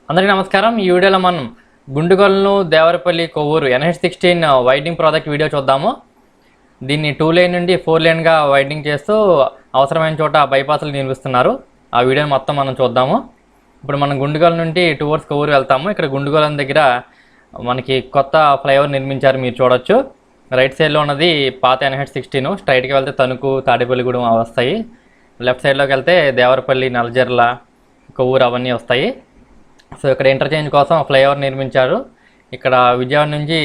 అందరికీ నమస్కారం. ఈ వీడియోలో మనం Gundugolanu Devarapalli Kovvuru NH16 widening project video చూద్దాము. దీన్ని 2 లేన్ నుండి 4 లేన్గా వైడింగ్ చేస్తూ అవసరమైన చోట బైపాస్లు నిర్మిస్తున్నారు. ఆ వీడియోని మొత్తం మనం చూద్దాము. ఇప్పుడు మనం గుండుగొల నుండి టువర్డ్స్ కొవ్వూరు వెళ్తాము. ఇక్కడ గుండుగొలం దగ్గర మనకి కొత్త ఫ్లైఓవర్ నిర్మించారు, మీరు చూడొచ్చు. రైట్ సైడ్లో ఉన్నది పాత NH16, స్ట్రైట్గా వెళ్తే తణుకు, తాడేపల్లిగూడెం వస్తాయి. లెఫ్ట్ సైడ్లోకి వెళ్తే దేవరపల్లి, నల్లజర్ల, కొవ్వూరు అవన్నీ వస్తాయి. సో ఇక్కడ ఇంటర్చేంజ్ కోసం ఫ్లైఓవర్ నిర్మించారు. ఇక్కడ విజయవాడ నుంచి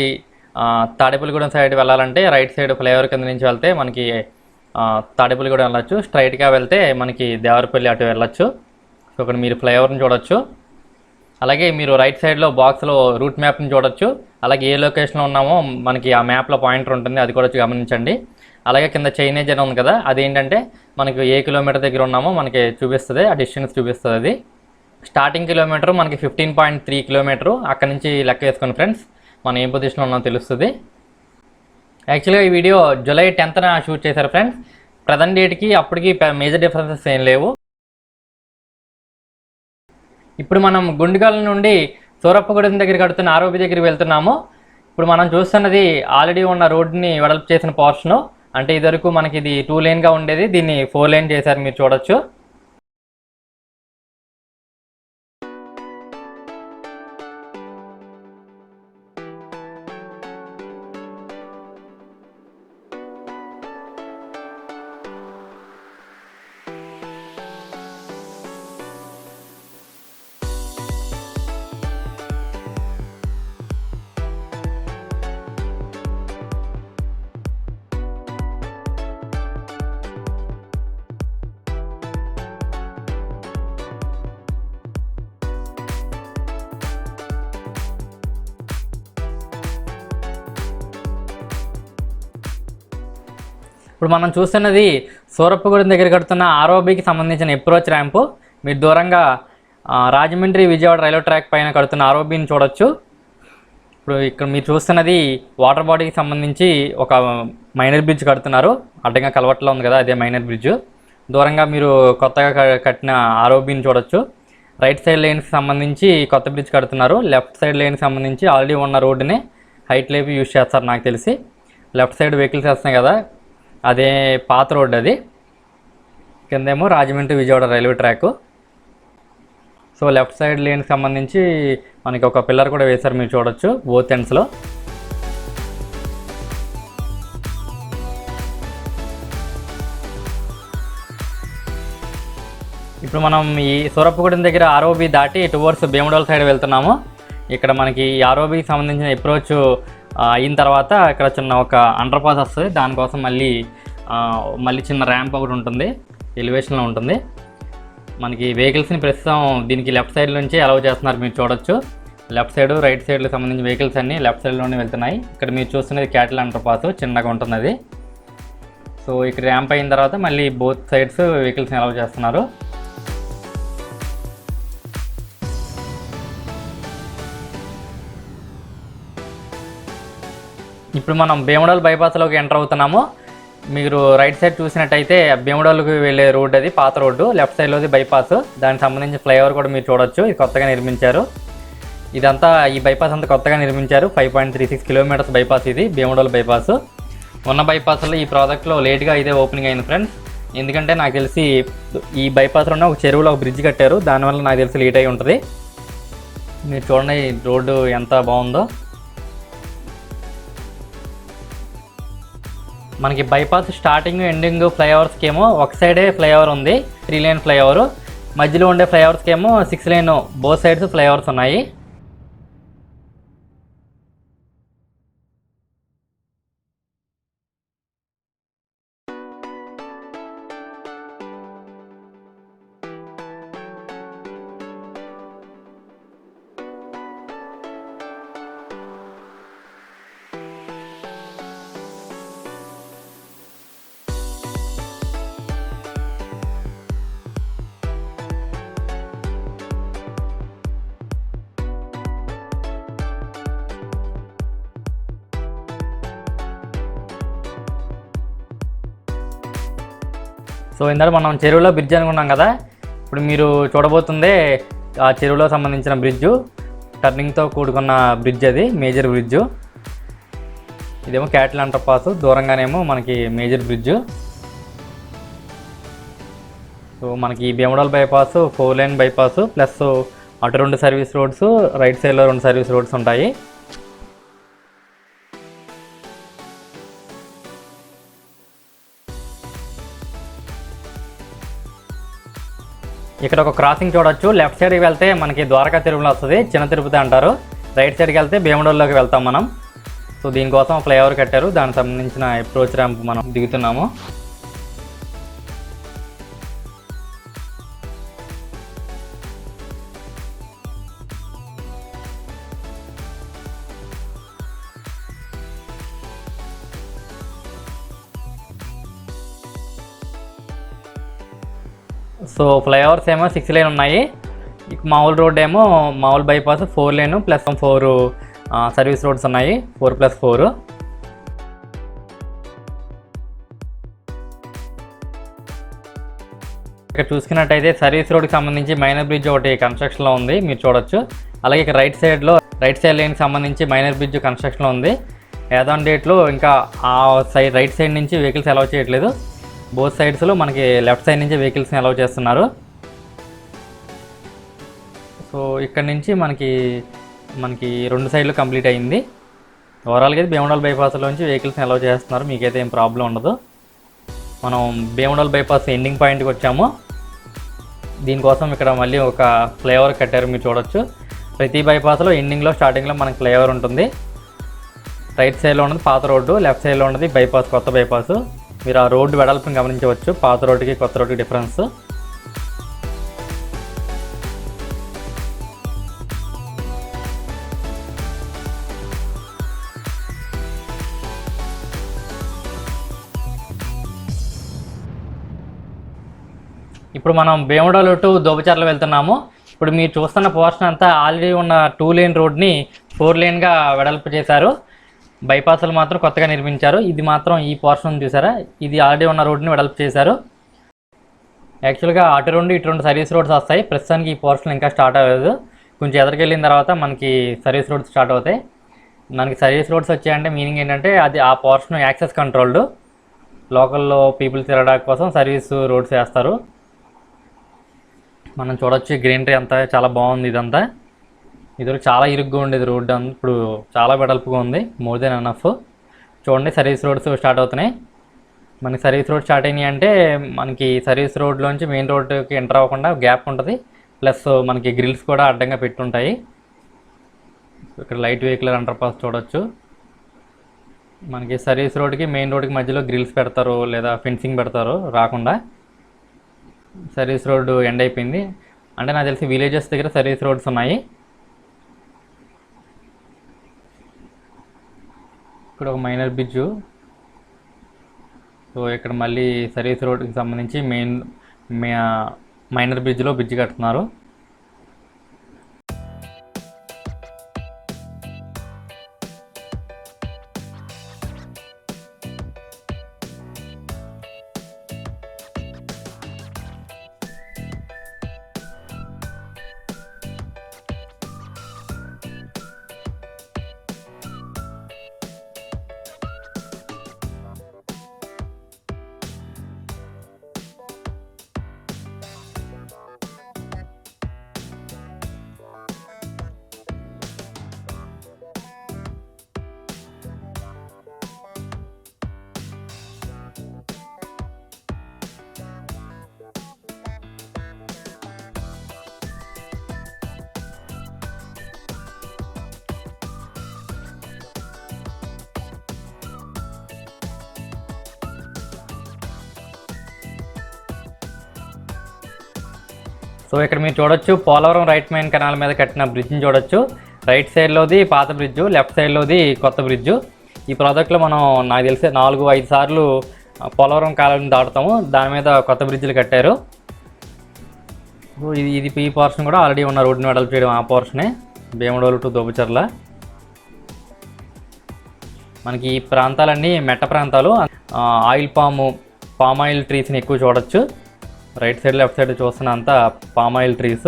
తాడేపల్లిగూడెం సైడ్ వెళ్ళాలంటే రైట్ సైడ్ ఫ్లైఓవర్ కింద నుంచి వెళ్తే మనకి తాడేపల్లిగూడెం వెళ్ళొచ్చు. స్ట్రైట్గా వెళ్తే మనకి దేవరపల్లి అటు వెళ్ళొచ్చు. సో ఇక్కడ మీరు ఫ్లైఓవర్ని చూడొచ్చు. అలాగే మీరు రైట్ సైడ్లో బాక్స్లో రూట్ మ్యాప్ని చూడొచ్చు. అలాగే ఏ లొకేషన్లో ఉన్నామో మనకి ఆ మ్యాప్లో పాయింటర్ ఉంటుంది, అది కూడా గమనించండి. అలాగే కింద చైనేజ్ అని ఉంది కదా, అదేంటంటే మనకి ఏ కిలోమీటర్ దగ్గర ఉన్నామో మనకి చూపిస్తుంది, ఆ డిస్టెన్స్ చూపిస్తుంది. అది స్టార్టింగ్ కిలోమీటర్ మనకి 15.3 కిలోమీటరు. అక్కడ నుంచి లెక్క వేసుకోండి ఫ్రెండ్స్, మనం ఏం పొజిషన్లో ఉన్నామో తెలుస్తుంది. యాక్చువల్గా ఈ వీడియో జూలై 10న షూట్ చేశారు ఫ్రెండ్స్. ప్రజెంట్ డేట్కి అప్పటికి మేజర్ డిఫరెన్సెస్ ఏం లేవు. ఇప్పుడు మనం గుండుగొల నుండి సూరప్పగూడెం దగ్గర కడుతున్న ROB దగ్గరికి వెళ్తున్నాము. ఇప్పుడు మనం చూస్తున్నది ఆల్రెడీ ఉన్న రోడ్ని వెడల్పు చేసిన పోర్షను. అంటే ఇదివరకు మనకి ఇది 2 లేన్గా ఉండేది, దీన్ని 4 లేన్ చేశారు, మీరు చూడొచ్చు. ఇప్పుడు మనం చూస్తున్నది సూరప్పగూడెం దగ్గర కడుతున్న ROBకి సంబంధించిన అప్రోచ్ ర్యాంపు. మీరు దూరంగా రాజమండ్రి విజయవాడ రైల్వే ట్రాక్ పైన కడుతున్న ROBని చూడొచ్చు. ఇప్పుడు ఇక్కడ మీరు చూస్తున్నది వాటర్ బాడీకి సంబంధించి ఒక మైనర్ బ్రిడ్జ్ కడుతున్నారు. అడ్డంగా కలవట్లో ఉంది కదా, అదే మైనర్ బ్రిడ్జ్. దూరంగా మీరు కొత్తగా కట్టిన ROBని చూడొచ్చు. రైట్ సైడ్ లేన్కి సంబంధించి కొత్త బ్రిడ్జ్ కడుతున్నారు. లెఫ్ట్ సైడ్ లేన్కి సంబంధించి ఆల్రెడీ ఉన్న రోడ్డుని హైట్ లేపి యూజ్ చేస్తారు నాకు తెలిసి. లెఫ్ట్ సైడ్ వెహికల్స్ వస్తున్నాయి కదా, అదే పాత రోడ్. అది కిందేమో Rajahmundry Vijayawada railway track. So left side లేన్కి సంబంధించి మనకి ఒక పిల్లర్ కూడా వేశారు, మీరు చూడొచ్చు బోత్ ఎండ్స్లో. ఇప్పుడు మనం ఈ సూరప్పగూడెం దగ్గర ROB దాటి టువర్డ్స్ భీమడోల్ సైడ్ వెళ్తున్నాము. ఇక్కడ మనకి ఈ ROBకి సంబంధించిన అప్రోచ్ అయిన తర్వాత ఇక్కడ చిన్న ఒక అండర్ పాస్ వస్తుంది. దానికోసం మళ్ళీ చిన్న ర్యాంప్ ఒకటి ఉంటుంది, ఎలివేషన్లో ఉంటుంది. మనకి వెహికల్స్ని ప్రస్తుతం దీనికి లెఫ్ట్ సైడ్ నుంచి అలౌ చేస్తున్నారు, మీరు చూడొచ్చు. లెఫ్ట్ సైడ్ రైట్ సైడ్కి సంబంధించిన వెహికల్స్ అన్నీ లెఫ్ట్ సైడ్లోనే వెళ్తున్నాయి. ఇక్కడ మీరు చూస్తున్నది క్యాటిల్ అండర్ పాస్, చిన్నగా ఉంటుంది అది. సో ఇక్కడ ర్యాంప్ అయిన తర్వాత మళ్ళీ బోత్ సైడ్స్ వెహికల్స్ని అలౌ చేస్తున్నారు. ఇప్పుడు మనం భీమడోల్ బైపాస్లోకి ఎంటర్ అవుతున్నాము. మీరు రైట్ సైడ్ చూసినట్టయితే భీమడోల్కి వెళ్ళే రోడ్, అది పాత రోడ్డు. లెఫ్ట్ సైడ్లోది బైపాస్, దానికి సంబంధించిన ఫ్లైఓవర్ కూడా మీరు చూడొచ్చు. ఇది కొత్తగా నిర్మించారు. ఇదంతా ఈ బైపాస్ అంతా కొత్తగా నిర్మించారు. 5.36 కిలోమీటర్స్ బైపాస్ ఇది, భీమడోల్ బైపాస్. ఉన్న బైపాస్లో ఈ ప్రాజెక్ట్లో లేట్గా ఇదే ఓపెనింగ్ అయింది ఫ్రెండ్స్. ఎందుకంటే నాకు తెలిసి ఈ బైపాస్లోనే ఒక చెరువులో ఒక బ్రిడ్జ్ కట్టారు, దానివల్ల నాకు తెలిసి లేట్ అయి ఉంటుంది. మీరు చూడండి రోడ్డు ఎంత బాగుందో. మనకి బైపాస్ స్టార్టింగ్ ఎండింగ్ ఫ్లైఓవర్స్కి ఏమో ఒక సైడే ఫ్లైఓవర్ ఉంది, 3 లేన్ ఫ్లైఓవర్. మధ్యలో ఉండే ఫ్లైఓవర్స్కి ఏమో 6 లేన్ బోత్ సైడ్స్ ఫ్లైఓవర్స్ ఉన్నాయి. సో ఇందాక మనం చెరువులో బ్రిడ్జ్ అనుకున్నాం కదా, ఇప్పుడు మీరు చూడబోతుందే ఆ చెరువులో సంబంధించిన బ్రిడ్జు, టర్నింగ్తో కూడుకున్న బ్రిడ్జ్, అది మేజర్ బ్రిడ్జు. ఇదేమో క్యాటిల్ అండర్ పాస్, దూరంగానేమో మనకి మేజర్ బ్రిడ్జు. సో మనకి Bhimadole bypass 4 line bypass plus అటు 2 సర్వీస్ రోడ్స్, రైట్ సైడ్లో 2 సర్వీస్ రోడ్స్ ఉంటాయి. ఇక్కడ ఒక క్రాసింగ్ చూడొచ్చు. లెఫ్ట్ సైడ్కి వెళ్తే మనకి ద్వారకా తిరుమల వస్తుంది, చిన్న తిరుపతి అంటారు. రైట్ సైడ్కి వెళ్తే భీమడోల్లోకి వెళ్తాం మనం. సో దీనికోసం ఫ్లైఓవర్ కట్టారు, దానికి సంబంధించిన అప్రోచ్ ర్యాంప్ మనం దిగుతున్నాము. సో ఫ్లైఓవర్స్ ఏమో 6 లైన్ ఉన్నాయి. మామూలు రోడ్ ఏమో మామూలు bypass 4 line plus 4 service roads ఉన్నాయి, 4+4. ఇక్కడ చూసుకున్నట్టయితే సర్వీస్ రోడ్కి సంబంధించి మైనర్ బ్రిడ్జ్ ఒకటి కన్స్ట్రక్షన్లో ఉంది, మీరు చూడొచ్చు. అలాగే ఇక్కడ రైట్ సైడ్ లైన్కి సంబంధించి మైనర్ బ్రిడ్జ్ కన్స్ట్రక్షన్లో ఉంది. ఏదాన్ డేట్లో ఇంకా ఆ రైట్ సైడ్ నుంచి వెహికల్స్ అలౌ చేయట్లేదు. బోత్ సైడ్స్లో మనకి లెఫ్ట్ సైడ్ నుంచి వెహికల్స్ని అలౌ చేస్తున్నారు. సో ఇక్కడ నుంచి మనకి 2 సైడ్లు కంప్లీట్ అయింది. ఓవరాల్గా అయితే భీమడోల్ బైపాస్లోంచి వెహికల్స్ని అలౌ చేస్తున్నారు, మీకైతే ఏం ప్రాబ్లం ఉండదు. మనం భీమడోల్ బైపాస్ ఎండింగ్ పాయింట్కి వచ్చాము. దీనికోసం ఇక్కడ మళ్ళీ ఒక ఫ్లైఓవర్ కట్టారు, మీరు చూడొచ్చు. ప్రతి బైపాస్లో ఎండింగ్లో స్టార్టింగ్లో మనకి ఫ్లైఓవర్ ఉంటుంది. రైట్ సైడ్లో ఉన్నది పాత రోడ్డు, లెఫ్ట్ సైడ్లో ఉన్నది బైపాస్, కొత్త బైపాస్. మీరు ఆ రోడ్డు వెడల్పుని గమనించవచ్చు, పాత రోడ్డుకి కొత్త రోడ్డుకి డిఫరెన్స్. ఇప్పుడు మనం భీమడోల్ టు దోబచర్ల వెళ్తున్నాము. ఇప్పుడు మీరు చూస్తున్న పోర్షన్ అంతా ఆల్రెడీ ఉన్న 2 లైన్ రోడ్ని 4 లైన్గా వెడల్పు చేశారు. బైపాస్లు మాత్రం కొత్తగా నిర్మించారు. ఇది మాత్రం ఈ పోర్షన్ చూసారా, ఇది ఆల్రెడీ ఉన్న రోడ్ని వెడల్పు చేశారు. యాక్చువల్గా అటు 2 ఇటు 2 సర్వీస్ రోడ్స్ వస్తాయి. ప్రస్తుతానికి ఈ పోర్షన్ ఇంకా స్టార్ట్ అవ్వలేదు. కొంచెం ఎదరికి వెళ్ళిన తర్వాత మనకి సర్వీస్ రోడ్స్ స్టార్ట్ అవుతాయి. మనకి సర్వీస్ రోడ్స్ వచ్చాయంటే మీనింగ్ ఏంటంటే అది ఆ పోర్షన్ యాక్సెస్ కంట్రోల్డ్, లోకల్లో పీపుల్ తిరగడానికి కోసం సర్వీస్ రోడ్స్ వేస్తారు. మనం చూడొచ్చు గ్రీనరీ అంతా చాలా బాగుంది. ఇదంతా ఇదివరకు చాలా ఇరుగ్గా ఉండేది రోడ్డు, ఇప్పుడు చాలా వెడల్పుగా ఉంది, మోర్ దెన్ ఎనఫ్. చూడండి సర్వీస్ రోడ్స్ స్టార్ట్ అవుతున్నాయి. మనకి సర్వీస్ రోడ్ స్టార్ట్ అయినాయి అంటే మనకి సర్వీస్ రోడ్లోంచి మెయిన్ రోడ్కి ఎంటర్ అవ్వకుండా గ్యాప్ ఉంటుంది, ప్లస్ మనకి గ్రిల్స్ కూడా అడ్డంగా పెట్టుంటాయి. ఇక్కడ లైట్ వెహికల్ అండర్ పాస్ చూడొచ్చు. మనకి సర్వీస్ రోడ్కి మెయిన్ రోడ్కి మధ్యలో గ్రిల్స్ పెడతారు లేదా ఫెన్సింగ్ పెడతారు రాకుండా. సర్వీస్ రోడ్డు ఎండ్ అయిపోయింది అంటే నాకు తెలిసి విలేజెస్ దగ్గర సర్వీస్ రోడ్స్ ఉన్నాయి. ఇక్కడ ఒక మైనర్ బ్రిడ్జు. సో ఇక్కడ మళ్ళీ సర్వీస్ రోడ్కి సంబంధించి మైనర్ బ్రిడ్జ్లో బ్రిడ్జ్ కడుతున్నారు. సో ఇక్కడ మీరు చూడొచ్చు పోలవరం రైట్ మెయిన్ కెనాల్ మీద కట్టిన బ్రిడ్జ్ని చూడొచ్చు. రైట్ సైడ్లోది పాత బ్రిడ్జు, లెఫ్ట్ సైడ్లోది కొత్త బ్రిడ్జు. ఈ ప్రాజెక్ట్లో మనం నాకు తెలిసి 4-5 సార్లు పోలవరం కాలువని దాటుతాము, దాని మీద కొత్త బ్రిడ్జ్లు కట్టారు. ఇది ఈ పోర్షన్ కూడా ఆల్రెడీ ఉన్న రోడ్ని వెడల్పు చేయడం, ఆ పోర్షనే భీమడోల్ టు దోబచర్ల. మనకి ఈ ప్రాంతాలన్నీ మెట్ట ప్రాంతాలు. పామ్ ఆయిల్ ట్రీస్ని ఎక్కువ చూడొచ్చు. రైట్ సైడ్ లెఫ్ట్ సైడ్ చూస్తున్న అంతా పామ్ ఆయిల్ ట్రీస్.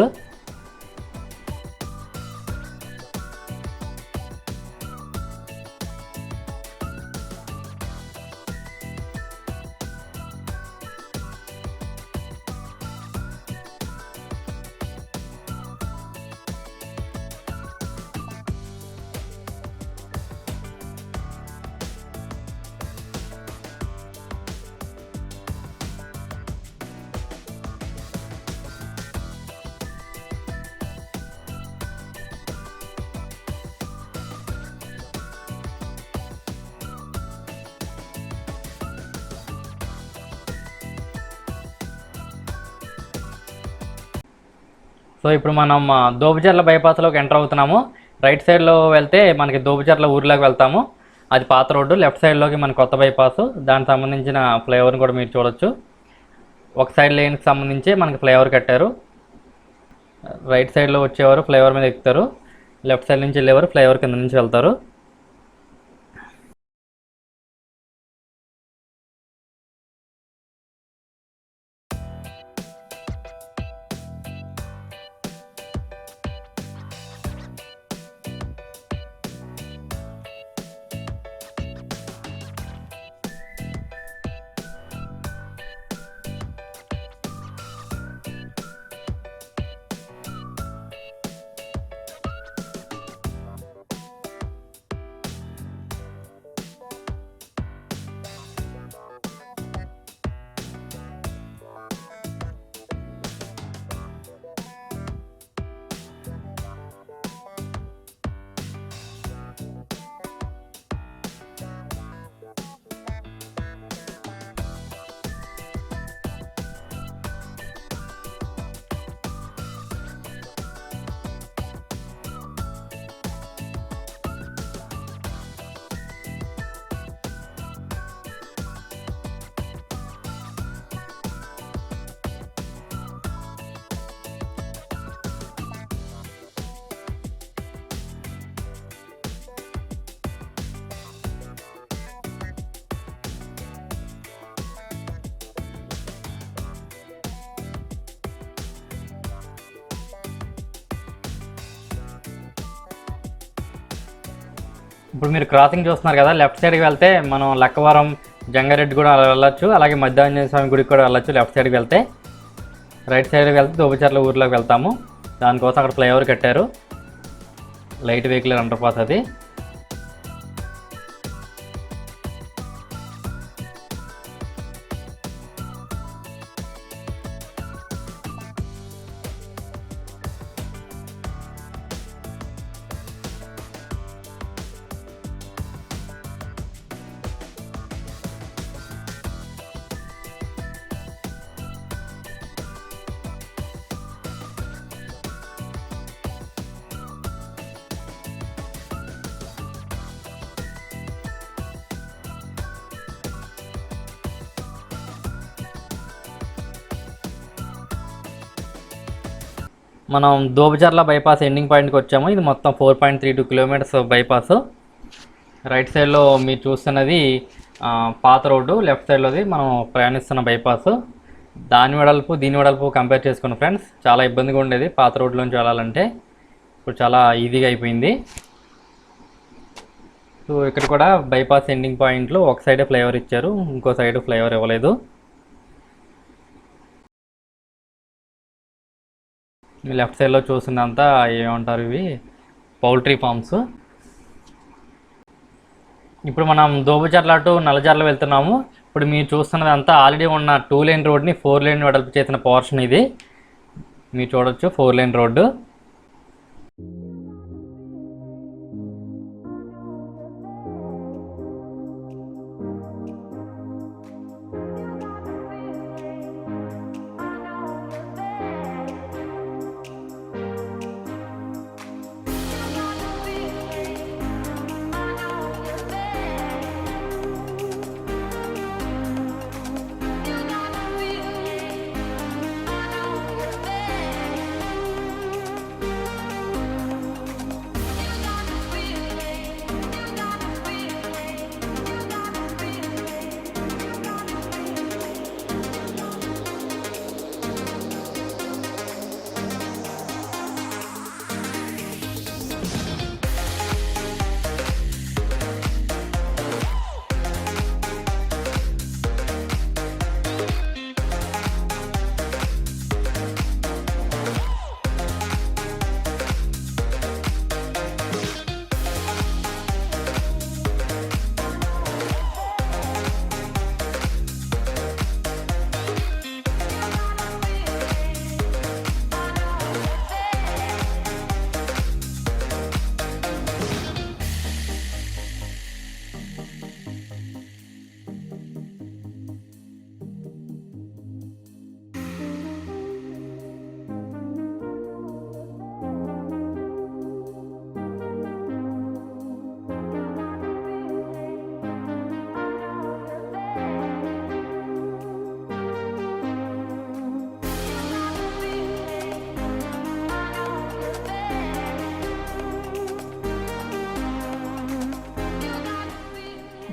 సో ఇప్పుడు మనం దోబుచర్ల బైపాస్లోకి ఎంటర్ అవుతున్నాము. రైట్ సైడ్లో వెళ్తే మనకి దోబుచర్ల ఊరిలోకి వెళ్తాము. అది పాత రోడ్డు. లెఫ్ట్ సైడ్లోకి మన కొత్త బైపాస్. దానికి సంబంధించిన ఫ్లైఓవర్ని కూడా మీరు చూడొచ్చు. ఒక సైడ్ లేన్కి సంబంధించి మనకి ఫ్లైఓవర్ కట్టారు. రైట్ సైడ్లో వచ్చేవారు ఫ్లైఓవర్ మీద ఎక్కుతారు. లెఫ్ట్ సైడ్ నుంచి వెళ్ళేవారు ఫ్లైఓవర్ కింద నుంచి వెళ్తారు. ఇప్పుడు మీరు క్రాసింగ్ చూస్తున్నారు కదా, లెఫ్ట్ సైడ్కి వెళ్తే మనం లక్కవరం, జంగారెడ్డి కూడా వెళ్ళొచ్చు. అలాగే మధ్యాహ్న స్వామి గుడికి కూడా వెళ్ళొచ్చు లెఫ్ట్ సైడ్కి వెళ్తే. రైట్ సైడ్కి వెళ్తే దోబుచర్ల ఊర్లోకి వెళ్తాము. దానికోసం అక్కడ ఫ్లైఓవర్ కట్టారు. లైట్ వెహికల్ అండర్ పాస్ అది. మనం దోబుచర్ల బైపాస్ ఎండింగ్ పాయింట్కి వచ్చాము. ఇది మొత్తం 4.32 కిలోమీటర్స్ బైపాస్. రైట్ సైడ్లో మీరు చూస్తున్నది పాత రోడ్డు, లెఫ్ట్ సైడ్లోది మనం ప్రయాణిస్తున్న బైపాస్. దాని వెడల్పు దీని వెడల్పు కంపేర్ చేసుకున్న ఫ్రెండ్స్, చాలా ఇబ్బందిగా ఉండేది పాత రోడ్లోంచి వెళ్ళాలంటే. ఇప్పుడు చాలా ఈజీగా అయిపోయింది. సో ఇక్కడ కూడా బైపాస్ ఎండింగ్ పాయింట్లో ఒక సైడే ఫ్లైఓవర్ ఇచ్చారు, ఇంకో సైడ్ ఫ్లైఓవర్ ఇవ్వలేదు. లెఫ్ట్ సైడ్లో చూసినంతా ఏమంటారు, ఇవి పౌల్ట్రీ ఫార్మ్స్. ఇప్పుడు మనం దోబుచర్ల టు నల్లజర్ల వెళ్తున్నాము. ఇప్పుడు మీరు చూస్తున్నది అంతా ఆల్రెడీ ఉన్న 2 లేన్ రోడ్ని 4 లేన్ వెడల్పు చేసిన పోర్షన్ ఇది. మీరు చూడొచ్చు 4 లేన్ రోడ్డు.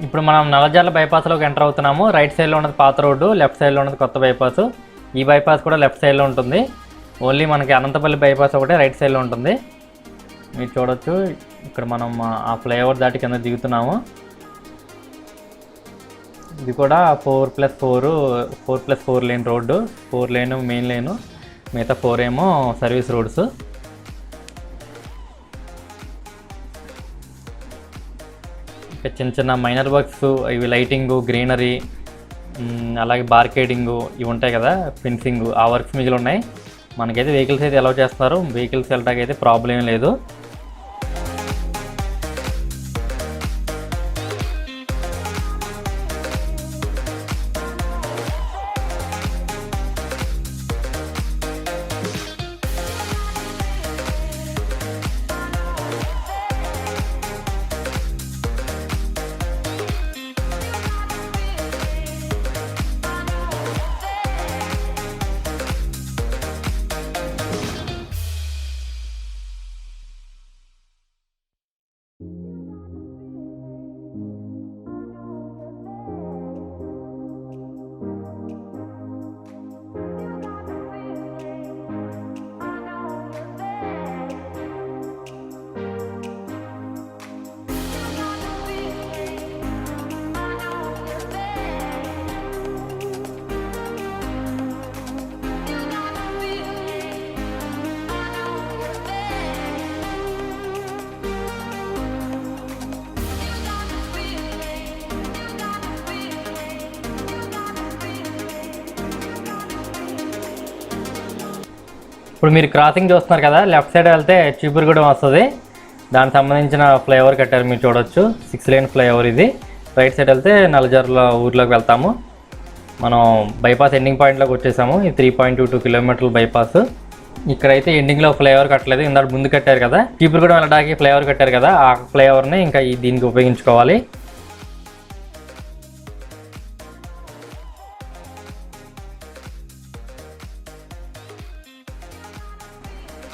ఇప్పుడు మనం నల్లజర్ల బైపాస్లోకి ఎంటర్ అవుతున్నాము. రైట్ సైడ్లో ఉన్నది పాత రోడ్డు, లెఫ్ట్ సైడ్లో ఉన్నది కొత్త బైపాస్. ఈ బైపాస్ కూడా లెఫ్ట్ సైడ్లో ఉంటుంది. ఓన్లీ మనకి అనంతపల్లి బైపాస్ ఒకటే రైట్ సైడ్లో ఉంటుంది. మీరు చూడొచ్చు, ఇక్కడ మనం ఆ ఫ్లైఓవర్ దాటి కింద దిగుతున్నాము. ఇది కూడా 4+4 లేన్ రోడ్డు. 4 లేను మెయిన్ లేను, మిగతా 4 ఏమో సర్వీస్ రోడ్స్. ఇంకా చిన్న చిన్న మైనర్ వర్క్స్, ఇవి లైటింగు, గ్రీనరీ, అలాగే బార్కేడింగు ఇవి ఉంటాయి కదా, ఫెన్సింగ్, ఆ వర్క్స్ మిగిలి ఉన్నాయి. మనకైతే వెహికల్స్ అయితే అలౌ చేస్తున్నారు. వెహికల్స్ వెళ్ళడానికి అయితే ప్రాబ్లం ఏం లేదు. ఇప్పుడు మీరు క్రాసింగ్ చూస్తున్నారు కదా, లెఫ్ట్ సైడ్ వెళ్తే చీపురుగూడెం వస్తుంది. దానికి సంబంధించిన ఫ్లైఓవర్ కట్టారు, మీరు చూడొచ్చు. 6 లేన్ ఫ్లైఓవర్ ఇది. రైట్ సైడ్ వెళ్తే నల్లజర్ల ఊర్లోకి వెళ్తాము. మనం బైపాస్ ఎండింగ్ పాయింట్లోకి వచ్చేసాము. ఇది 3.22 కిలోమీటర్ల బైపాస్. ఇక్కడైతే ఎండింగ్లో ఫ్లైఓవర్ కట్టలేదు, ఇందాక ముందు కట్టారు కదా. చీపురుగూడెం వెళ్ళడానికి ఫ్లైఓవర్ కట్టారు కదా, ఆ ఫ్లైఓవర్ని ఇంకా దీనికి ఉపయోగించుకోవాలి.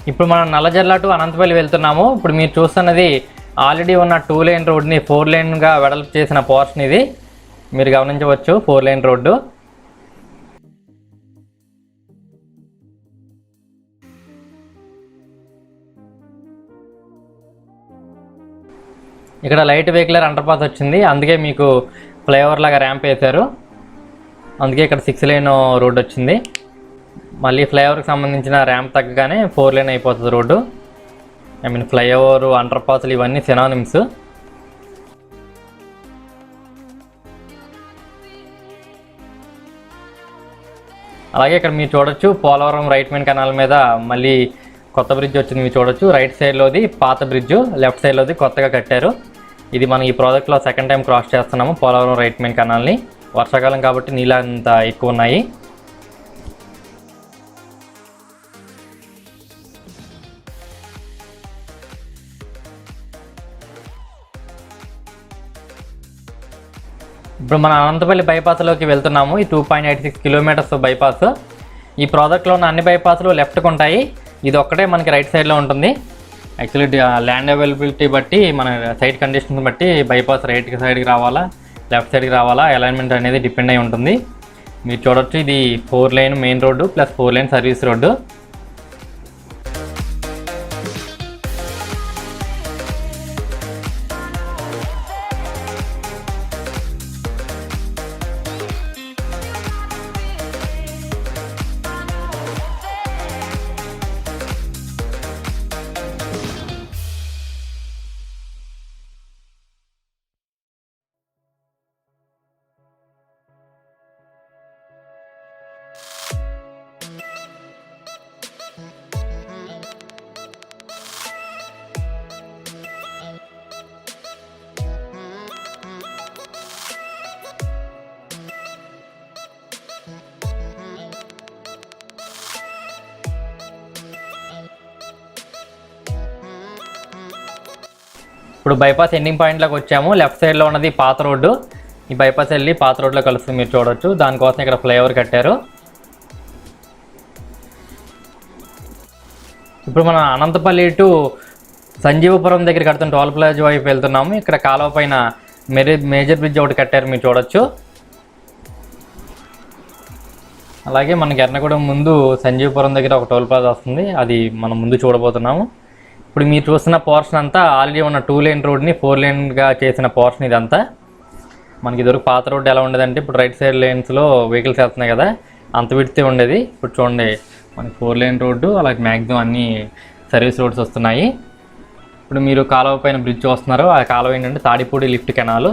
ఇప్పుడు మనం నల్లజర్ల టు అనంతపల్లి వెళ్తున్నాము. ఇప్పుడు మీరు చూస్తున్నది ఆల్రెడీ ఉన్న 2 లేన్ రోడ్ని 4 లేన్గా వెడల్పు చేసిన పోర్షన్ ఇది. మీరు గమనించవచ్చు, 4 లేన్ రోడ్డు. ఇక్కడ లైట్ వెహికలర్ అండర్ పాస్ వచ్చింది, అందుకే మీకు ఫ్లైఓవర్ లాగా ర్యాంప్ వేశారు. అందుకే ఇక్కడ 6 లేన్ రోడ్డు వచ్చింది. మళ్ళీ ఫ్లైఓవర్కి సంబంధించిన ర్యాంప్ తగ్గగానే 4 లేన్ అయిపోతుంది రోడ్డు. ఫ్లైఓవర్, అండర్ పాస్లు ఇవన్నీ సినానిమ్స్. అలాగే ఇక్కడ మీరు చూడొచ్చు, పోలవరం రైట్ మెయిన్ కెనాల్ మీద మళ్ళీ కొత్త బ్రిడ్జ్ వచ్చింది, మీరు చూడొచ్చు. రైట్ సైడ్లోది పాత బ్రిడ్జ్, లెఫ్ట్ సైడ్లోది కొత్తగా కట్టారు. ఇది మనం ఈ ప్రాజెక్ట్లో సెకండ్ టైం క్రాస్ చేస్తున్నాము పోలవరం రైట్ మెయిన్ కెనాల్ని. వర్షాకాలం కాబట్టి నీళ్ళు అంత ఎక్కువ ఉన్నాయి. ఇప్పుడు మన అనంతపల్లి బైపాస్లోకి వెళ్తున్నాము. ఈ 2.86 కిలోమీటర్స్ బైపాస్. ఈ ప్రాజెక్ట్లో ఉన్న అన్ని బైపాస్లు లెఫ్ట్కి ఉంటాయి, ఇది ఒక్కటే మనకి రైట్ సైడ్లో ఉంటుంది. యాక్చువల్లీ ల్యాండ్ అవైలబిలిటీ బట్టి, మన సైట్ కండిషన్స్ బట్టి బైపాస్ రైట్ సైడ్కి రావాలా, లెఫ్ట్ సైడ్కి రావాలా, అలైన్మెంట్ అనేది డిపెండ్ అయి ఉంటుంది. మీరు చూడొచ్చు, ఇది 4 lane main road plus 4 lane service road. ఇప్పుడు బైపాస్ ఎండింగ్ పాయింట్లోకి వచ్చాము. లెఫ్ట్ సైడ్లో ఉన్నది పాత రోడ్డు. ఈ బైపాస్ వెళ్ళి పాత రోడ్లో కలుస్తుంది, మీరు చూడొచ్చు. దానికోసం ఇక్కడ ఫ్లైఓవర్ కట్టారు. ఇప్పుడు మనం అనంతపల్లి టు సంజీవపురం దగ్గర కడుతున్న టోల్ ప్లాజా వైపు వెళ్తున్నాము. ఇక్కడ కాలువ పైన మేజర్ బ్రిడ్జ్ ఒకటి కట్టారు మీరు చూడొచ్చు. అలాగే మనకి ఎర్నగూడెం ముందు సంజీవపురం దగ్గర ఒక టోల్ ప్లాజా వస్తుంది, అది మనం ముందు చూడబోతున్నాము. ఇప్పుడు మీరు చూస్తున్న పోర్షన్ అంతా ఆల్రెడీ ఉన్న 2 లేన్ రోడ్ని 4 లేన్గా చేసిన పోర్షన్ ఇదంతా. మనకి ఇదివరకు పాత రోడ్డు ఎలా ఉండేదంటే ఇప్పుడు రైట్ సైడ్ లేన్స్లో వెహికల్స్ వెళ్తున్నాయి కదా, అంత విడితే ఉండేది. ఇప్పుడు చూడండి మనకి 4 లేన్ రోడ్డు, అలాగే మ్యాక్సిమం అన్ని సర్వీస్ రోడ్స్ వస్తున్నాయి. ఇప్పుడు మీరు కాలువ పైన బ్రిడ్జ్ చూస్తున్నారు, ఆ కాలువ ఏంటంటే తాడిపూడి లిఫ్ట్ కెనాలు.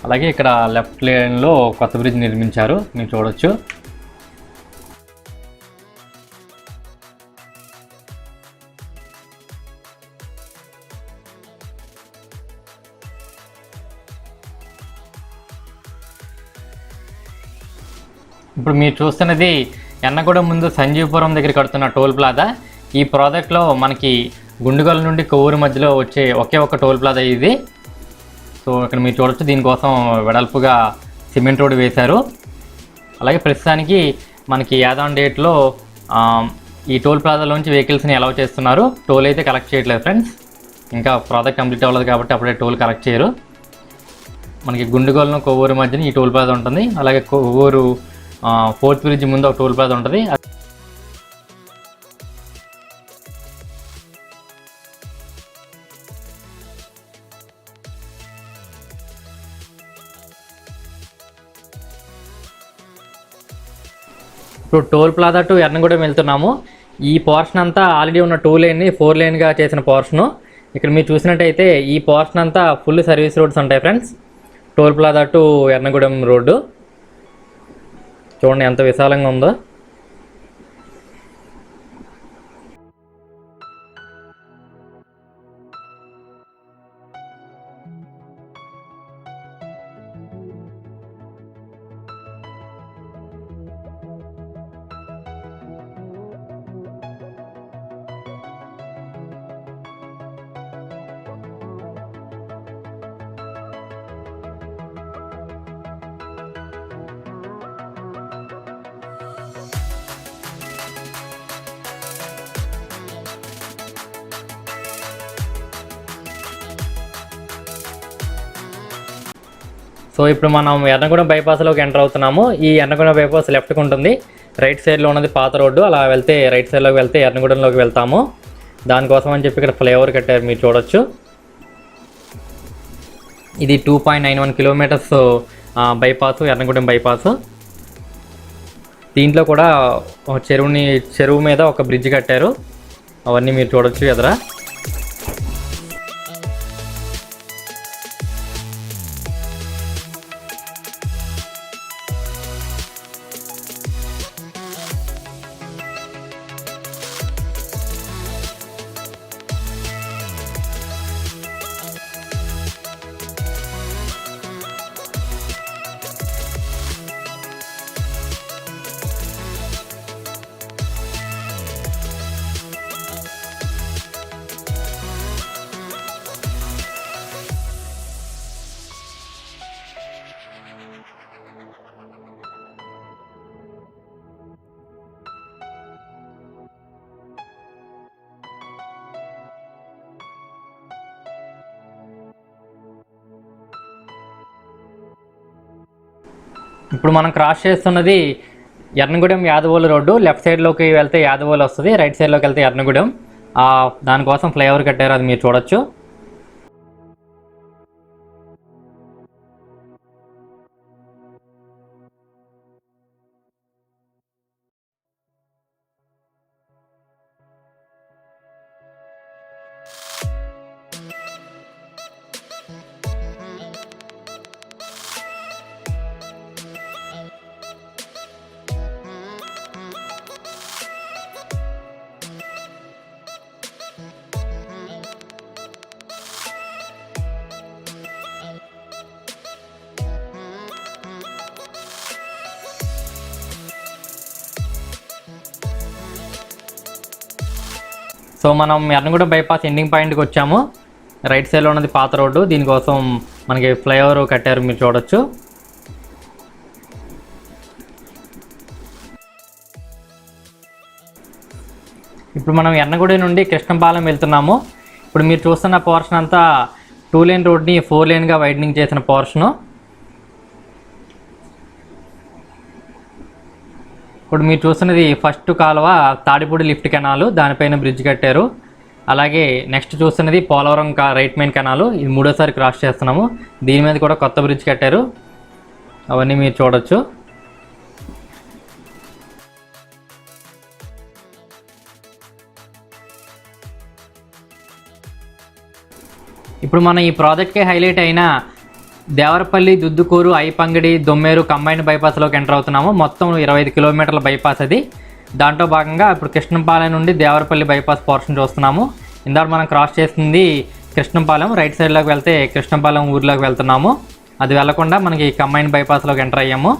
అలాగే ఇక్కడ లెఫ్ట్ లేన్లో కొత్త బ్రిడ్జ్ నిర్మించారు మీరు చూడొచ్చు. ఇప్పుడు మీరు చూస్తున్నది ఎర్నగూడెం ముందు సంజీవపురం దగ్గర కడుతున్న టోల్ ప్లాజా. ఈ ప్రాజెక్ట్లో మనకి గుండుగల్ నుండి కొవ్వూరు మధ్యలో వచ్చే ఒకే ఒక టోల్ ప్లాజా ఇది. సో ఇక్కడ మీరు చూడొచ్చు, దీనికోసం వెడల్పుగా సిమెంట్ రోడ్ వేశారు. అలాగే ప్రస్తుతానికి మనకి యాదాన్ డేట్లో ఈ టోల్ ప్లాజాలోంచి వెహికల్స్ని అలౌ చేస్తున్నారు. టోల్ అయితే కలెక్ట్ చేయట్లేదు ఫ్రెండ్స్, ఇంకా ప్రాజెక్ట్ కంప్లీట్ అవ్వలేదు కాబట్టి అప్పుడే టోల్ కలెక్ట్ చేయరు. మనకి గుండుగోలను కొవ్వూరు మధ్యన ఈ టోల్ ప్లాజా ఉంటుంది. అలాగే కొవ్వూరు 4th బ్రిడ్జ్ ముందు ఒక టోల్ ప్లాజా ఉంటుంది. ఇప్పుడు టోల్ ప్లాజా టు ఎర్నగూడెం వెళ్తున్నాము. ఈ పోర్షన్ అంతా ఆల్రెడీ ఉన్న 2 లేన్ని 4 లేన్గా చేసిన పోర్షను. ఇక్కడ మీరు చూసినట్టయితే ఈ పోర్షన్ అంతా ఫుల్ సర్వీస్ రోడ్స్ ఉంటాయి friends. Toll plaza to Ernagudem road చూడండి ఎంత విశాలంగా ఉందో. సో ఇప్పుడు మనం ఎర్నగూడెం బైపాస్లోకి ఎంటర్ అవుతున్నాము. ఈ ఎర్నగూడెం బైపాస్ లెఫ్ట్కి ఉంటుంది, రైట్ సైడ్లో ఉన్నది పాత రోడ్డు. అలా వెళ్తే రైట్ సైడ్లోకి వెళ్తే ఎర్నగూడెంలోకి వెళ్తాము. దానికోసం అని చెప్పి ఇక్కడ ఫ్లైఓవర్ కట్టారు మీరు చూడొచ్చు. ఇది 2.91 కిలోమీటర్స్ బైపాస్, ఎర్నగూడెం బైపాస్. దీంట్లో కూడా చెరువు మీద ఒక బ్రిడ్జ్ కట్టారు, అవన్నీ మీరు చూడొచ్చు ఎదురా. ఇప్పుడు మనం క్రాస్ చేస్తున్నది ఎర్నగూడెం యాదవోలు రోడ్డు. లెఫ్ట్ సైడ్లోకి వెళ్తే యాదవోలు వస్తుంది, రైట్ సైడ్లోకి వెళ్తే ఎర్నగూడెం. దానికోసం ఫ్లైఓవర్ కట్టారు, అది మీరు చూడొచ్చు. సో మనం ఎర్నగూడెం బైపాస్ ఎండింగ్ పాయింట్కి వచ్చాము. రైట్ సైడ్లో ఉన్నది పాత రోడ్డు, దీనికోసం మనకి ఫ్లైఓవర్ కట్టారు మీరు చూడొచ్చు. ఇప్పుడు మనం ఎర్నగూడెం నుండి కృష్ణపాలెం వెళ్తున్నాము. ఇప్పుడు మీరు చూస్తున్న పోర్షన్ అంతా 2 లేన్ రోడ్ని 4 లేన్గా వైడనింగ్ చేసిన పోర్షను. ఇప్పుడు మీరు చూస్తున్నది ఫస్ట్ కాలువ తాడిపూడి లిఫ్ట్ కెనాలు, దానిపైన బ్రిడ్జ్ కట్టారు. అలాగే నెక్స్ట్ చూస్తున్నది పోలవరం రైట్ మెయిన్ కెనాలు, ఇది 3వ సారి క్రాస్ చేస్తున్నాము. దీని మీద కూడా కొత్త బ్రిడ్జ్ కట్టారు, అవన్నీ మీరు చూడొచ్చు. ఇప్పుడు మన ఈ ప్రాజెక్ట్కే హైలైట్ అయిన దేవరపల్లి, దుద్దుకూరు, ఐపంగడి, దొమ్మేరు కంబైన్డ్ బైపాస్లోకి ఎంటర్ అవుతున్నాము. మొత్తం 25 కిలోమీటర్ల బైపాస్ అది. దాంట్లో భాగంగా ఇప్పుడు కృష్ణంపాలెం నుండి దేవరపల్లి బైపాస్ పోర్షన్ చూస్తున్నాము. ఇందాక మనం క్రాస్ చేస్తుంది కృష్ణంపాలెం, రైట్ సైడ్లోకి వెళ్తే కృష్ణంపాలెం ఊర్లోకి వెళ్తున్నాము. అది వెళ్లకుండా మనకి కంబైన్డ్ బైపాస్లోకి ఎంటర్ అయ్యాము.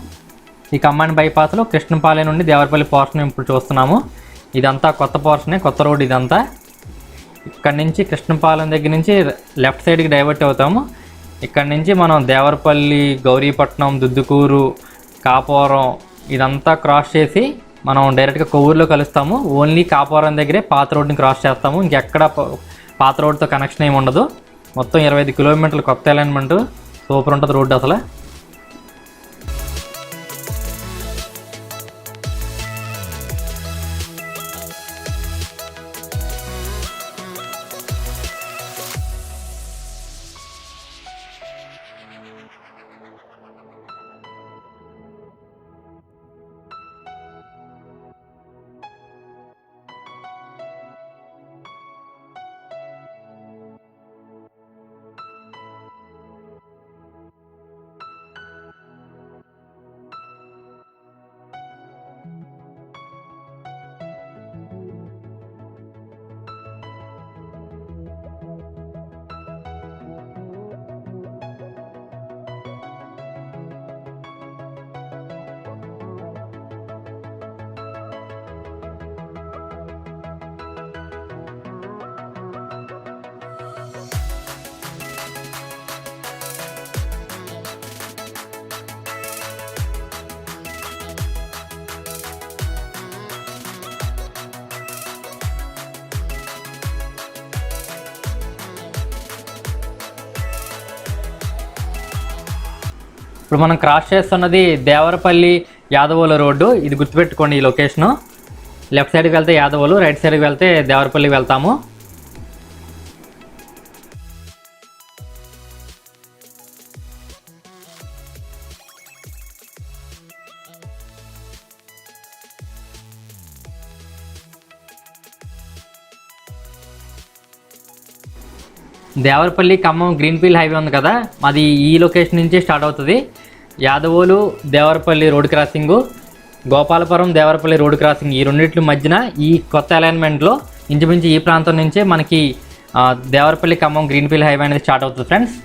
ఈ కంబైన్డ్ బైపాస్లో కృష్ణంపాలెం నుండి దేవరపల్లి పోర్షన్ ఇప్పుడు చూస్తున్నాము. ఇదంతా కొత్త పోర్షనే, కొత్త రోడ్ ఇదంతా. ఇక్కడ నుంచి కృష్ణపాలెం దగ్గర నుంచి లెఫ్ట్ సైడ్కి డైవర్ట్ అవుతాము. ఇక్కడ నుంచి మనం దేవరపల్లి, గౌరీపట్నం, దుద్దుకూరు, కాపురం ఇదంతా క్రాస్ చేసి మనం డైరెక్ట్గా కొవ్వూరులో కలుస్తాము. ఓన్లీ కాపురం దగ్గరే పాత రోడ్ని క్రాస్ చేస్తాము. ఇంకెక్కడ పాత రోడ్తో కనెక్షన్ ఏమి ఉండదు. మొత్తం 25 కిలోమీటర్లు కొత్త అలైన్మెంట్, సూపర్ ఉంటుంది రోడ్డు అసలు. ఇప్పుడు మనం క్రాస్ చేస్తున్నది దేవరపల్లి యాదవోలు రోడ్డు. ఇది గుర్తుపెట్టుకోండి ఈ లొకేషను. లెఫ్ట్ సైడ్కి వెళ్తే యాదవోలు, రైట్ సైడ్కి వెళ్తే దేవరపల్లి వెళ్తాము. దేవరపల్లి ఖమ్మం గ్రీన్ఫీల్డ్ హైవే ఉంది కదా, అది ఈ లొకేషన్ నుంచి స్టార్ట్ అవుతుంది. Yadavolu Devarapalli road crossing, Gopalapuram Devarapalli road crossing, ఈ రెండింటి మధ్యన ఈ కొత్త అలైన్మెంట్లో ఇంచుమించు ఈ ప్రాంతం నుంచే మనకి దేవరపల్లి ఖమ్మం గ్రీన్ఫీల్డ్ హైవే అనేది స్టార్ట్ అవుతుంది ఫ్రెండ్స్.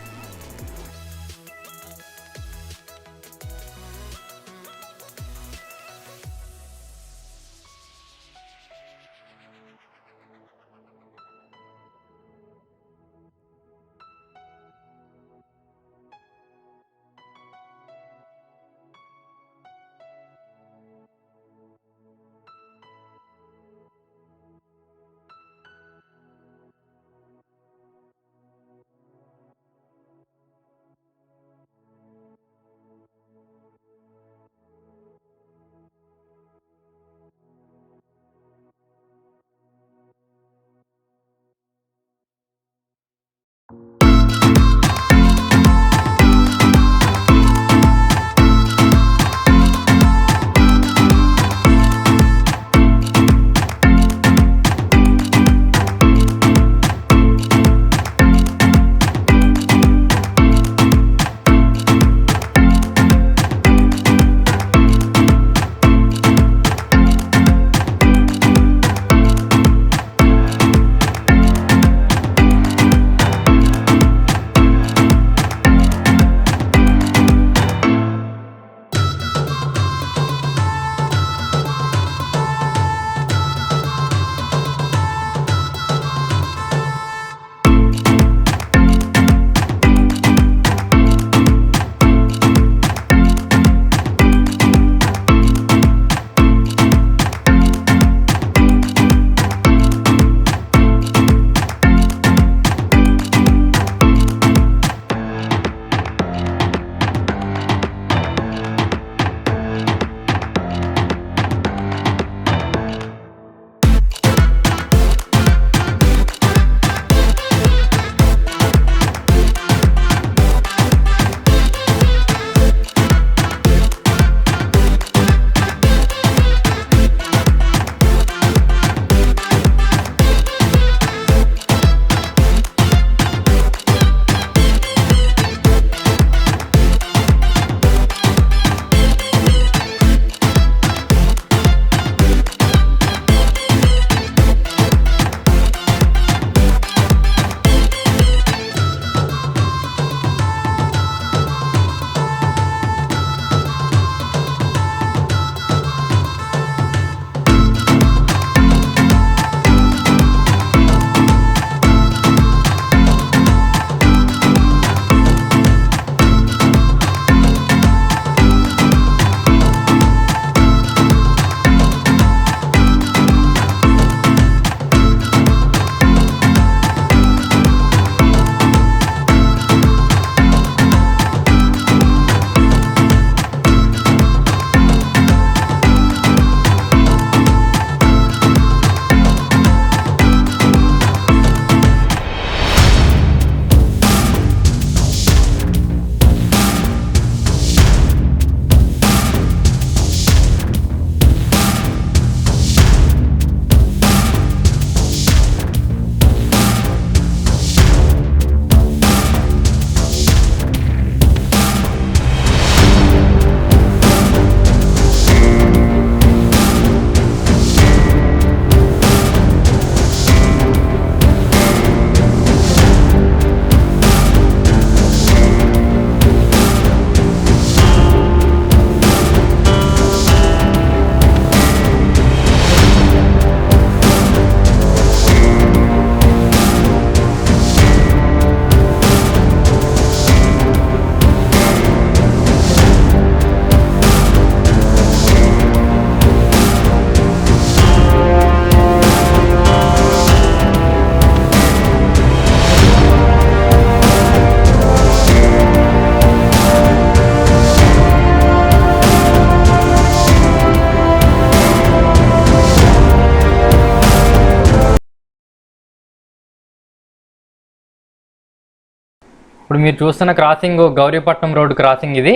ఇప్పుడు మీరు చూస్తున్న క్రాసింగ్ గౌరీపట్నం రోడ్ క్రాసింగ్, ఇది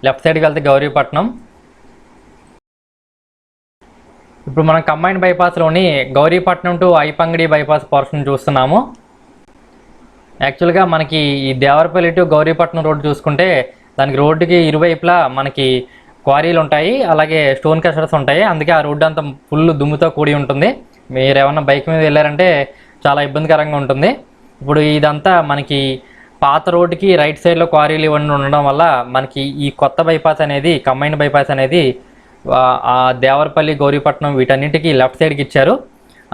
లెఫ్ట్ సైడ్కి వెళ్తే గౌరీపట్నం. ఇప్పుడు మనం కంబైన్డ్ బైపాస్లోని Gowripatnam to Aipangadi bypass portion చూస్తున్నాము. యాక్చువల్గా మనకి ఈ దేవరపల్లి టు గౌరీపట్నం రోడ్డు చూసుకుంటే దానికి రోడ్డుకి ఇరువైపులా మనకి క్వారీలు ఉంటాయి, అలాగే స్టోన్ క్రషర్స్ ఉంటాయి. అందుకే ఆ రోడ్డు అంతా ఫుల్ దుమ్ముతో కూడి ఉంటుంది. మీరు ఏమన్నా బైక్ మీద వెళ్ళారంటే చాలా ఇబ్బందికరంగా ఉంటుంది. ఇప్పుడు ఇదంతా మనకి పాత రోడ్డుకి రైట్ సైడ్లో క్వారీలు ఇవన్నీ ఉండడం వల్ల మనకి ఈ కొత్త బైపాస్ అనేది, కంబైన్డ్ బైపాస్ అనేది ఆ దేవరపల్లి గౌరీపట్నం వీటన్నిటికీ లెఫ్ట్ సైడ్కి ఇచ్చారు.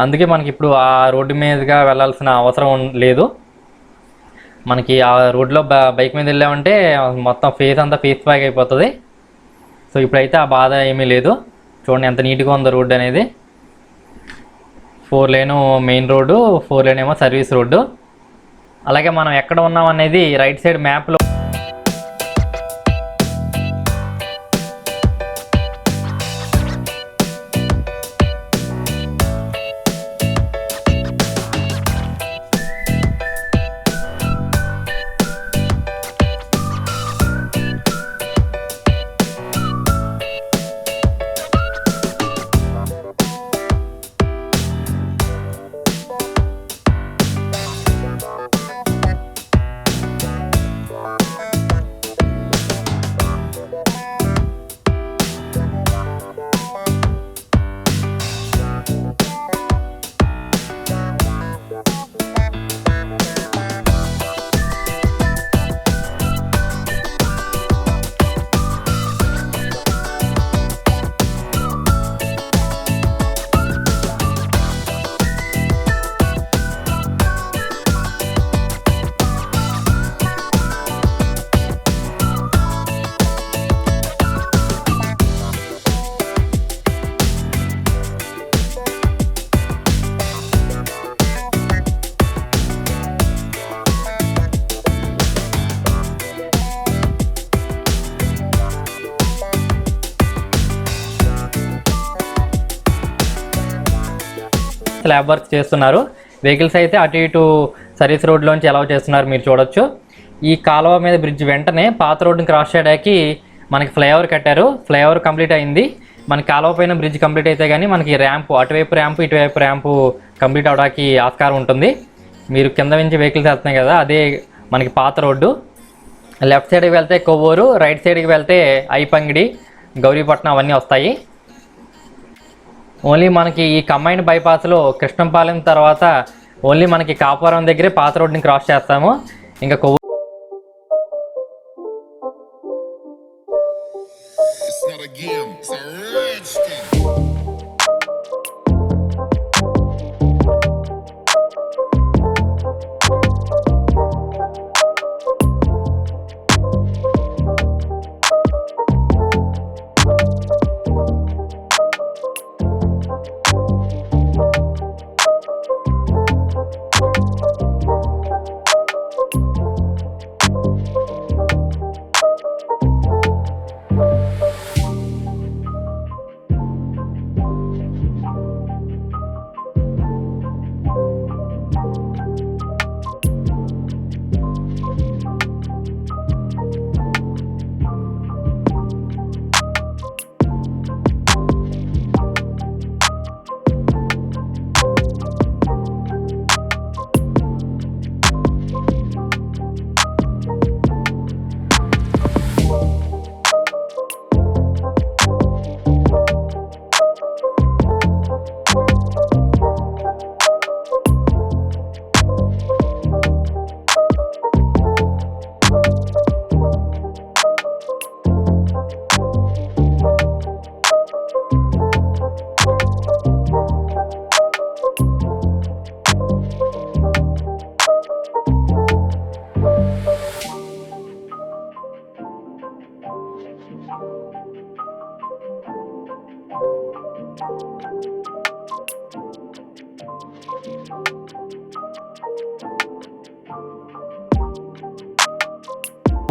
అందుకే మనకి ఇప్పుడు ఆ రోడ్డు మీదుగా వెళ్ళాల్సిన అవసరం లేదు. మనకి ఆ రోడ్లో బైక్ మీద వెళ్ళామంటే మొత్తం ఫేస్ అంతా ఫేస్ బ్యాక్ అయిపోతుంది. సో ఇప్పుడైతే ఆ బాధ ఏమీ లేదు. చూడండి ఎంత నీట్గా ఉందో రోడ్డు అనేది. 4 లేన్ మెయిన్ రోడ్డు, 4 లేన్ ఏమో సర్వీస్ రోడ్డు. అలాగే మనం ఎక్కడ ఉన్నాం అనేది రైట్ సైడ్ మ్యాప్లో స్లాబ్ వర్క్ చేస్తున్నారు. వెహికల్స్ అయితే అటు ఇటు సర్వీస్ రోడ్లోంచి అలౌ చేస్తున్నారు, మీరు చూడొచ్చు. ఈ కాలువ మీద బ్రిడ్జ్ వెంటనే పాత రోడ్డుని క్రాస్ చేయడానికి మనకి ఫ్లైఓవర్ కట్టారు. ఫ్లైఓవర్ కంప్లీట్ అయింది. మనకి కాలువ పైన బ్రిడ్జ్ కంప్లీట్ అయితే కానీ మనకి ర్యాంపు, అటువైపు ర్యాంపు ఇటువైపు ర్యాంపు కంప్లీట్ అవడానికి ఆస్కారం ఉంటుంది. మీరు కింద నుంచి వెహికల్స్ వెళ్తున్నాయి కదా, అదే మనకి పాత రోడ్డు. లెఫ్ట్ సైడ్కి వెళ్తే కొవ్వూరు, రైట్ సైడ్కి వెళ్తే ఐపంగిడి, గౌరీపట్నం అవన్నీ వస్తాయి. ఓన్లీ మనకి ఈ కంబైన్డ్ బైపాస్లో కృష్ణంపాలెం తర్వాత ఓన్లీ మనకి కాపురం దగ్గరే పాత రోడ్ని క్రాస్ చేస్తాము. ఇంకా కొవ్వూరు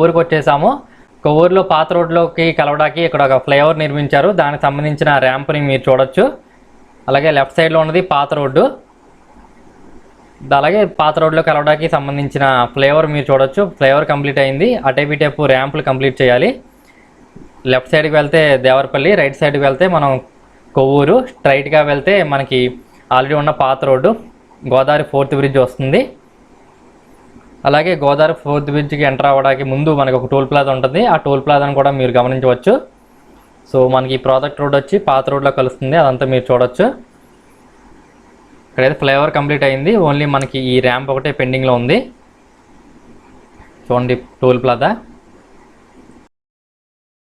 ఊరికి వచ్చేసాము. కొవ్వూరులో పాత రోడ్లోకి కలవడానికి ఇక్కడ ఒక ఫ్లైఓవర్ నిర్మించారు. దానికి సంబంధించిన ర్యాంప్ని మీరు చూడొచ్చు. అలాగే లెఫ్ట్ సైడ్లో ఉన్నది పాత రోడ్డు. అలాగే పాత రోడ్లో కలవడానికి సంబంధించిన ఫ్లేవర్ మీరు చూడొచ్చు. ఫ్లేవర్ కంప్లీట్ అయింది. అటేపిటేపు ర్యాంపులు కంప్లీట్ చేయాలి. లెఫ్ట్ సైడ్కి వెళ్తే దేవరపల్లి, రైట్ సైడ్కి వెళ్తే మనం కొవ్వూరు, స్ట్రైట్గా వెళ్తే మనకి ఆల్రెడీ ఉన్న పాత రోడ్డు గోదావరి 4th బ్రిడ్జ్ వస్తుంది. అలాగే గోదావరి 4th బ్రిడ్జ్కి ఎంటర్ అవ్వడానికి ముందు మనకు ఒక టోల్ ప్లాజా ఉంటుంది. ఆ టోల్ ప్లాజాను కూడా మీరు గమనించవచ్చు. సో మనకి ప్రాజెక్ట్ రోడ్ వచ్చి పాత రోడ్లో కలుస్తుంది, అదంతా మీరు చూడొచ్చు. ఇక్కడైతే ఫ్లైఓవర్ కంప్లీట్ అయింది. ఓన్లీ మనకి ఈ ర్యాంప్ ఒకటే పెండింగ్లో ఉంది. చూడండి టోల్ ప్లాజా.